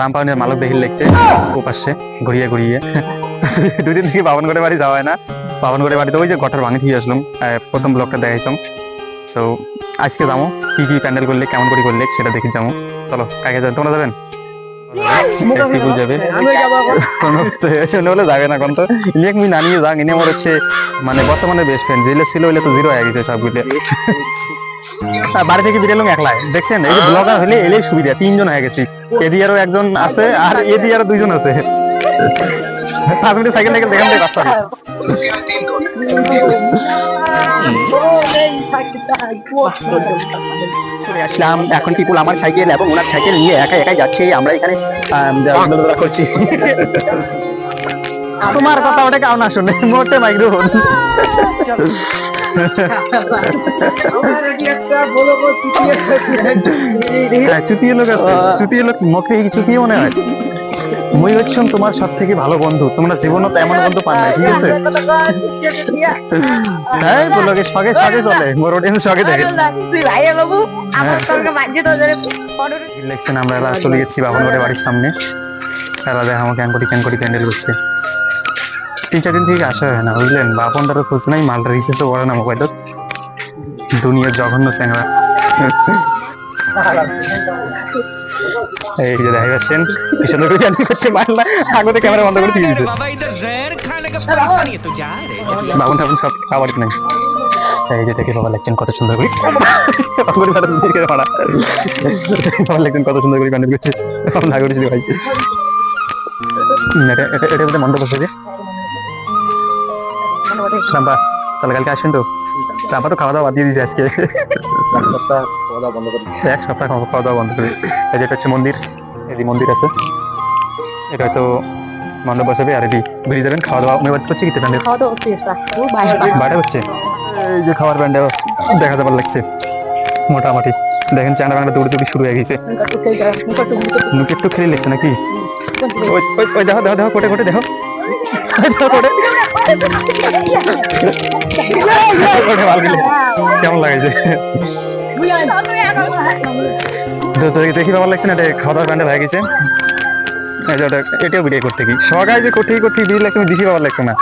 রামপাউনের মালক দেখিল লাগছে ও পাশে ঘুরিয়ে ঘুরিয়ে। দুদিন থেকে বাবনগড়ের বাড়ি যাওয়া হয় না। বাবনগড়ের বাড়িতে ওই যে গটার ভাঙি দিয়ে আসলাম, প্রথম ব্লগটা দেখাইছাম। তো আজকে যাবো, কি কি প্যান্ডেল করলে কেমন করে করলে সেটা দেখে যাবো। চলো কাকে যাবেন, তোমরা যাবেন? টিপু যাবে, হলে যাবে না কোন তো ইলেক মুই নানিয়ে যাক ইনি আমার হচ্ছে মানে বর্তমানে বেস্ট ফ্রেন্ড, যেগুলো ছিল ওইলে তো জিরো হয়ে গেছে সবগুলো। বাড়ি থেকে বেরোলাম একলাই, দেখছেন এই যে ব্লগার হলে এলেই সুবিধা, তিনজন হয়ে গেছি। এদিয়ারও একজন আছে আর এদিয়ারও দুইজন আছে। 5 মিনিট সাইকেল টাইকেল দেখান দেয় রাস্তা চলে আসলাম। এখন টিপুল আমার সাইকেল এবং ওনার সাইকেল নিয়ে একা একাই যাচ্ছে, আমরা এখানে করছি। তোমার কথা ওটা কাউ না শুনে মোটে মাইক্রোফোন। চুতিয়ে লোক আছে, চুতিয়ে লোক মুখে চুতিয়ে মনে হয়। মুই হচ্ছেন তোমার সব থেকে ভালো বন্ধু, তোমরা জীবনত এমন বন্ধু পান নাই, ঠিক আছে? হ্যাঁ বললো সগে সগে চলে, মোর অডিয়েন্স সগে দেখে। ইলেকশন আমরা এলা চলে গেছি বাবনগড়ের বাড়ির সামনে। এলা দেখ আমাকে ক্যান করি প্যান্ডেল করছে। 3-4 দিন থেকে আসা হয় না, বুঝলেন? বাপনটারও খোঁজ নাই, মালটা রিসেসও করে না মোবাইল। দুনিয়ার জঘন্য চ্যাংরা। এই যে দেখা যাচ্ছেন কি সুন্দর করে জানি করছে, মারলা আগতে ক্যামেরা বন্ধ করে দিয়ে দিতে। বাবন ঠাবন সব খাবার নাই। এই যে দেখে বাবা লাগছেন কত সুন্দর করে, বাবা লাগছেন কত সুন্দর করে প্যান্ডেল করছে। না করেছিল ভাই, এটা বলতে মন্ডপ বসে যে রাম্পা, তাহলে কালকে আসবেন তো? রাম্পা তো খাওয়া দাওয়া বাদ দিয়ে দিয়েছে আজকে, এক সপ্তাহ খাওয়া দাওয়া বন্ধ করে। এই যেটা হচ্ছে মন্দির, এই মন্দির আছে, এটা হয়তো মণ্ডপ বসাবে আর এটি বেরিয়ে যাবেন। খাওয়া দাওয়া অনুবাদ করছে কি প্যান্ডেল বাটা হচ্ছে। এই যে খাওয়ার প্যান্ডেল দেখা যাবার লাগছে মোটামুটি। দেখেন চায়না বাংলা দৌড়ি দৌড়ি শুরু হয়ে গেছে, মুখে একটু খেলে লেগছে নাকি? ওই দেখো দেখো দেখো কোটে কোটে দেখো কেমন লাগছে দেখি ভালো লাগছে না। এটা খাওয়া দাওয়ার প্যান্ডেল হয়ে গেছে। এটাও ভিডিও করতে কি সবাই যে করতে ভিডিও লাগছে, বেশি ভালো লাগছে না।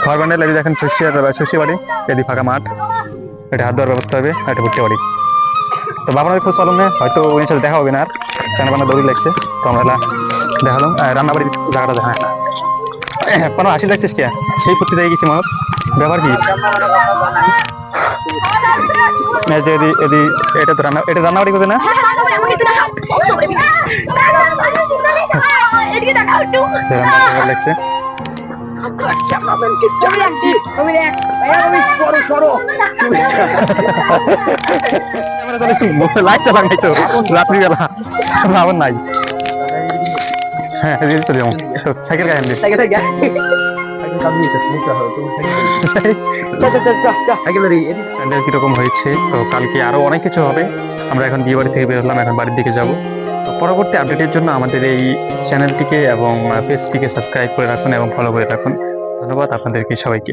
খাওয়ার প্যান্ডেল এই দেখেন শস্য বাড়ি, এদি ফাঁকা মাঠ, এটা হাত দেওয়ার ব্যবস্থা হবে, এটা ভুট্টে বাড়ি। তো বাবার খোঁজ চলুন না, হয়তো ওই সাথে দেখা হবে না আর, চায়না বান্না দৌড়ি লাগছে। তো আমরা দেখালাম রান্নাবাড়ির জায়গাটা দেখা কোনো হাসি লাগছিস কে, সেই ফুর্তি দিয়ে গেছি মত ব্যাপার কি? এটা তো রান্নাবাড়ি করবে না? লাগছে রাত্রিবেলা রাবণ নাই। হ্যাঁ চলে যাবো, সাইকেল কিরকম হয়েছে। তো কালকে আরো অনেক কিছু হবে, আমরা এখন বিয়ে বাড়ি থেকে বেরোলাম, এখন বাড়ির দিকে যাবো। তো পরবর্তী আপডেটের জন্য আমাদের এই চ্যানেলটিকে এবং পেজটিকে সাবস্ক্রাইব করে রাখুন এবং ফলো করে রাখুন। ধন্যবাদ আপনাদেরকে সবাইকে।